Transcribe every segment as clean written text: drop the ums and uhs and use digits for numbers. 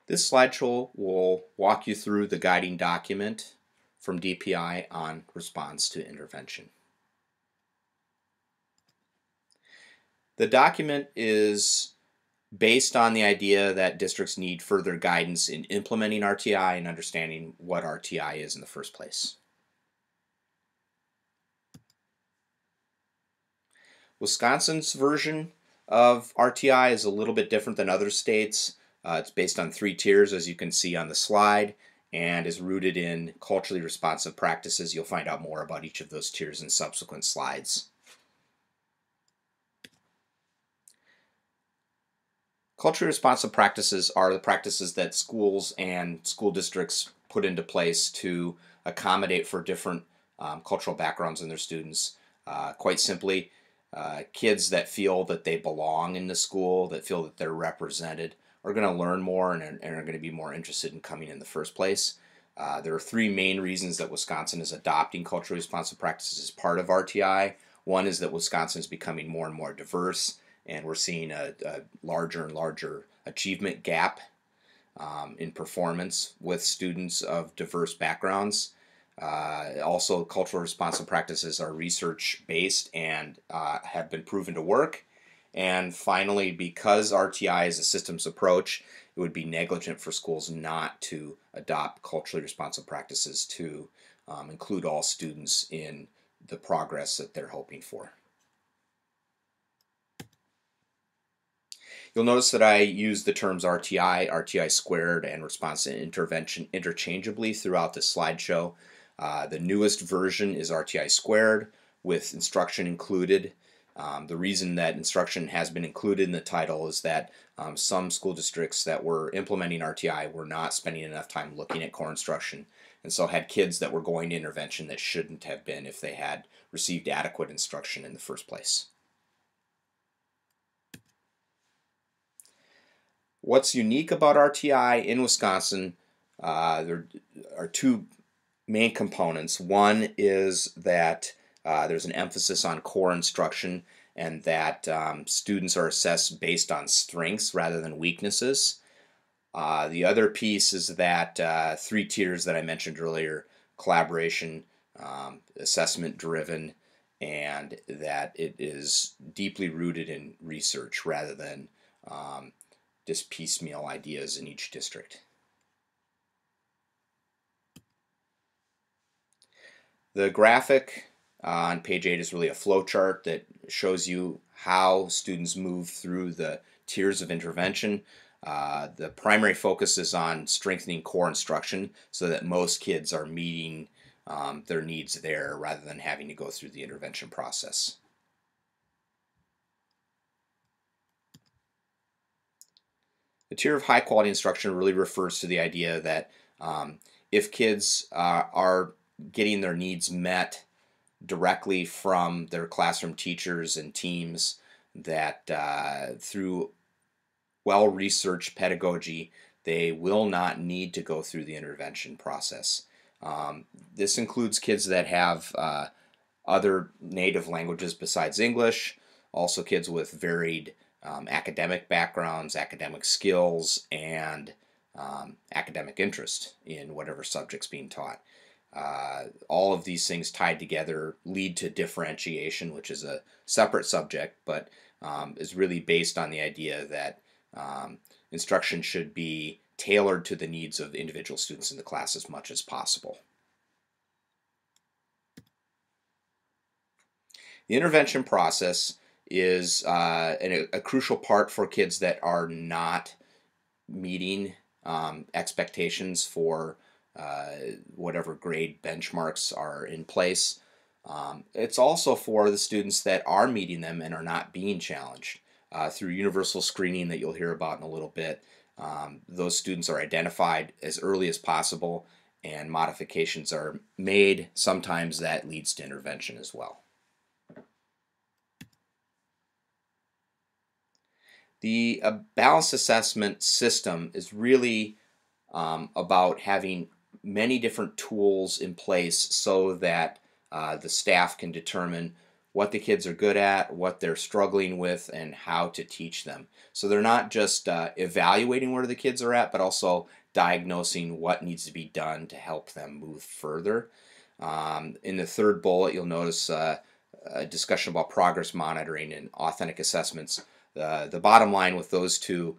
This slideshow will walk you through the guiding document from DPI on response to intervention. The document is based on the idea that districts need further guidance in implementing RTI and understanding what RTI is in the first place. Wisconsin's version of RTI is a little bit different than other states. It's based on 3 tiers, as you can see on the slide, and is rooted in culturally responsive practices. You'll find out more about each of those tiers in subsequent slides. Culturally responsive practices are the practices that schools and school districts put into place to accommodate for different cultural backgrounds in their students. Quite simply, kids that feel that they belong in the school, that feel that they're represented, are going to learn more and are going to be more interested in coming in the first place. There are 3 main reasons that Wisconsin is adopting culturally responsive practices as part of RTI. One is that Wisconsin is becoming more and more diverse, and we're seeing a larger and larger achievement gap in performance with students of diverse backgrounds. Also, cultural responsive practices are research-based and have been proven to work. And finally, because RTI is a systems approach, it would be negligent for schools not to adopt culturally responsive practices to include all students in the progress that they're hoping for. You'll notice that I use the terms RTI, RTI squared, and response and intervention interchangeably throughout the slideshow. The newest version is RTI squared with instruction included. The reason that instruction has been included in the title is that some school districts that were implementing RTI were not spending enough time looking at core instruction, and so had kids that were going to intervention that shouldn't have been if they had received adequate instruction in the first place. What's unique about RTI in Wisconsin, there are 2 main components. One is that there's an emphasis on core instruction and that students are assessed based on strengths rather than weaknesses. The other piece is that 3 tiers that I mentioned earlier, collaboration, assessment driven, and that it is deeply rooted in research rather than just piecemeal ideas in each district. The graphic on page 8 is really a flow chart that shows you how students move through the tiers of intervention. The primary focus is on strengthening core instruction so that most kids are meeting their needs there rather than having to go through the intervention process. The tier of high quality instruction really refers to the idea that if kids are getting their needs met directly from their classroom teachers and teams, that through well-researched pedagogy, they will not need to go through the intervention process. This includes kids that have other native languages besides English, also kids with varied academic backgrounds, academic skills, and academic interest in whatever subject's being taught. All of these things tied together lead to differentiation, which is a separate subject, but is really based on the idea that instruction should be tailored to the needs of individual students in the class as much as possible. The intervention process is a crucial part for kids that are not meeting expectations for whatever grade benchmarks are in place. It's also for the students that are meeting them and are not being challenged. Through universal screening that you'll hear about in a little bit, those students are identified as early as possible and modifications are made. Sometimes that leads to intervention as well. The balanced assessment system is really about having many different tools in place so that the staff can determine what the kids are good at, what they're struggling with, and how to teach them. So they're not just evaluating where the kids are at, but also diagnosing what needs to be done to help them move further. In the third bullet, you'll notice a discussion about progress monitoring and authentic assessments. The bottom line with those two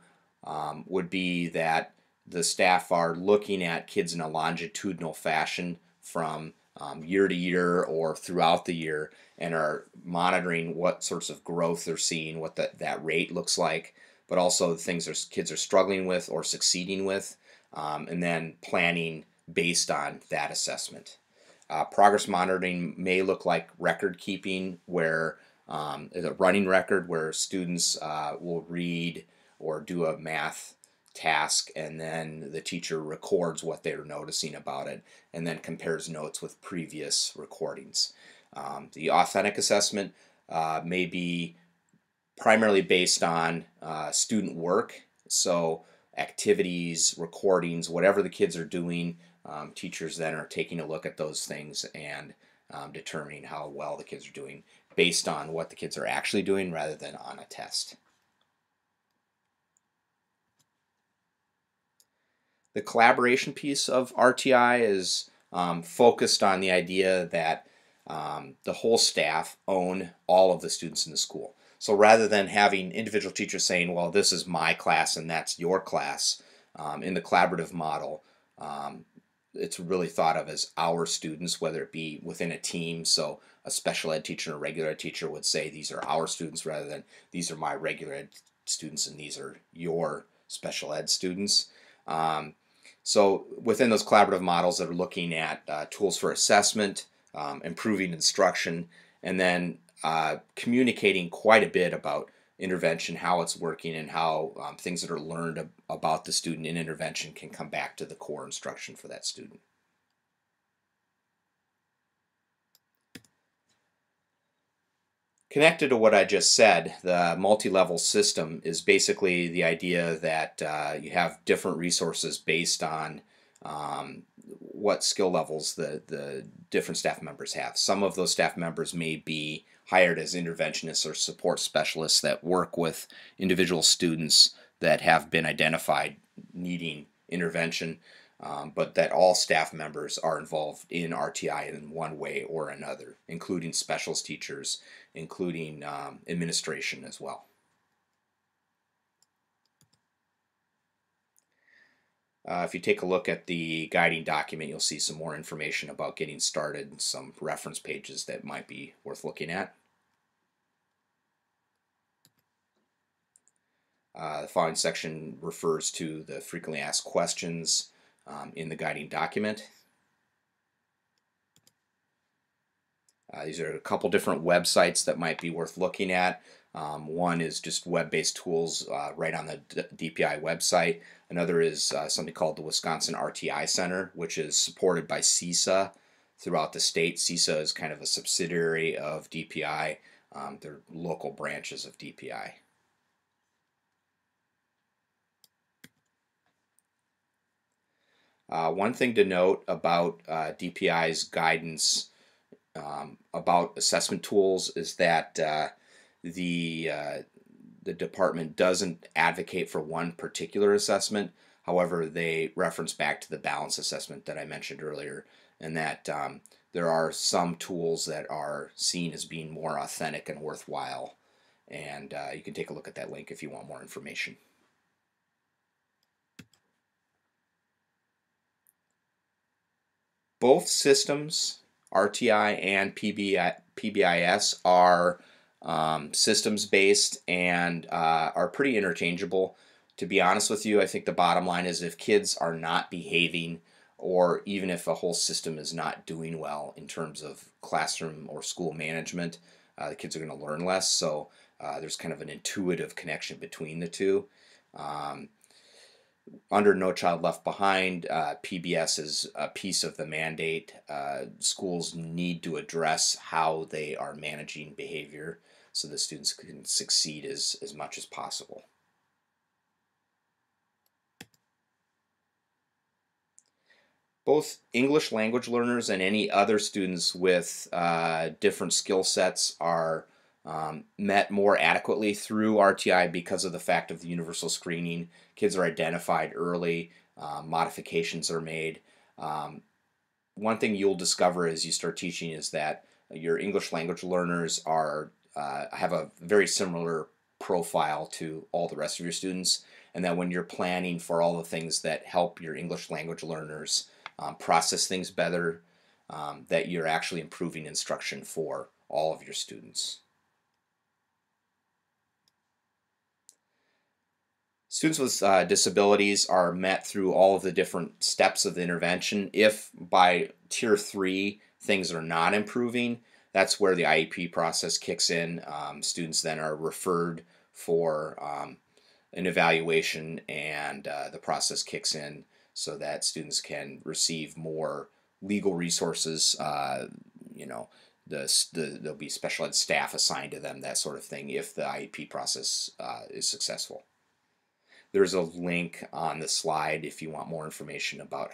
would be that the staff are looking at kids in a longitudinal fashion from year to year or throughout the year, and are monitoring what sorts of growth they're seeing, what that rate looks like, but also the things their kids are struggling with or succeeding with, and then planning based on that assessment. Progress monitoring may look like record keeping, where a running record where students will read or do a math task, and then the teacher records what they're noticing about it and then compares notes with previous recordings. The authentic assessment may be primarily based on student work, so activities, recordings, whatever the kids are doing. Teachers then are taking a look at those things and determining how well the kids are doing based on what the kids are actually doing rather than on a test. The collaboration piece of RTI is focused on the idea that the whole staff own all of the students in the school. So rather than having individual teachers saying, well, this is my class and that's your class, in the collaborative model, it's really thought of as our students, whether it be within a team. So a special ed teacher and a regular ed teacher would say these are our students rather than these are my regular ed students and these are your special ed students. So within those collaborative models that are looking at tools for assessment, improving instruction, and then communicating quite a bit about intervention, how it's working, and how things that are learned about the student in intervention can come back to the core instruction for that student. Connected to what I just said, the multi-level system is basically the idea that you have different resources based on what skill levels the different staff members have. Some of those staff members may be hired as interventionists or support specialists that work with individual students that have been identified needing intervention, but that all staff members are involved in RTI in one way or another, including specialist teachers, including administration as well. If you take a look at the guiding document, you'll see some more information about getting started and some reference pages that might be worth looking at. The following section refers to the frequently asked questions in the guiding document. These are a couple different websites that might be worth looking at. One is just web-based tools right on the DPI website. Another is something called the Wisconsin RTI Center, which is supported by CISA throughout the state. CISA is kind of a subsidiary of DPI. They're local branches of DPI. One thing to note about DPI's guidance about assessment tools is that the department doesn't advocate for one particular assessment. However, they reference back to the balance assessment that I mentioned earlier, and that there are some tools that are seen as being more authentic and worthwhile. And you can take a look at that link if you want more information. Both systems, RTI and PBIS, are systems based and are pretty interchangeable. To be honest with you, I think the bottom line is if kids are not behaving, or even if a whole system is not doing well in terms of classroom or school management, the kids are going to learn less. So there's kind of an intuitive connection between the two. Under No Child Left Behind, PBS is a piece of the mandate. Schools need to address how they are managing behavior so the students can succeed as much as possible. Both English language learners and any other students with different skill sets are met more adequately through RTI because of the fact of the universal screening. Kids are identified early, modifications are made. Um, One thing you'll discover as you start teaching is that your English language learners are have a very similar profile to all the rest of your students, and that when you're planning for all the things that help your English language learners process things better, that you're actually improving instruction for all of your students. Students with disabilities are met through all of the different steps of the intervention. If by tier 3 things are not improving, that's where the IEP process kicks in. Students then are referred for an evaluation, and the process kicks in so that students can receive more legal resources. You know, there'll be special ed staff assigned to them, that sort of thing, if the IEP process is successful. There's a link on the slide if you want more information about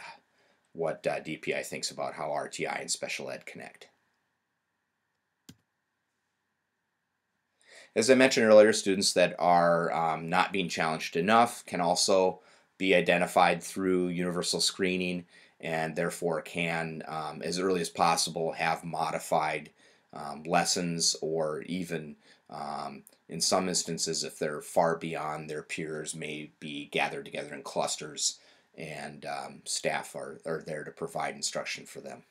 what DPI thinks about how RTI and special ed connect. As I mentioned earlier, students that are not being challenged enough can also be identified through universal screening, and therefore can, as early as possible, have modified lessons, or even in some instances, if they're far beyond their peers, may be gathered together in clusters, and staff are there to provide instruction for them.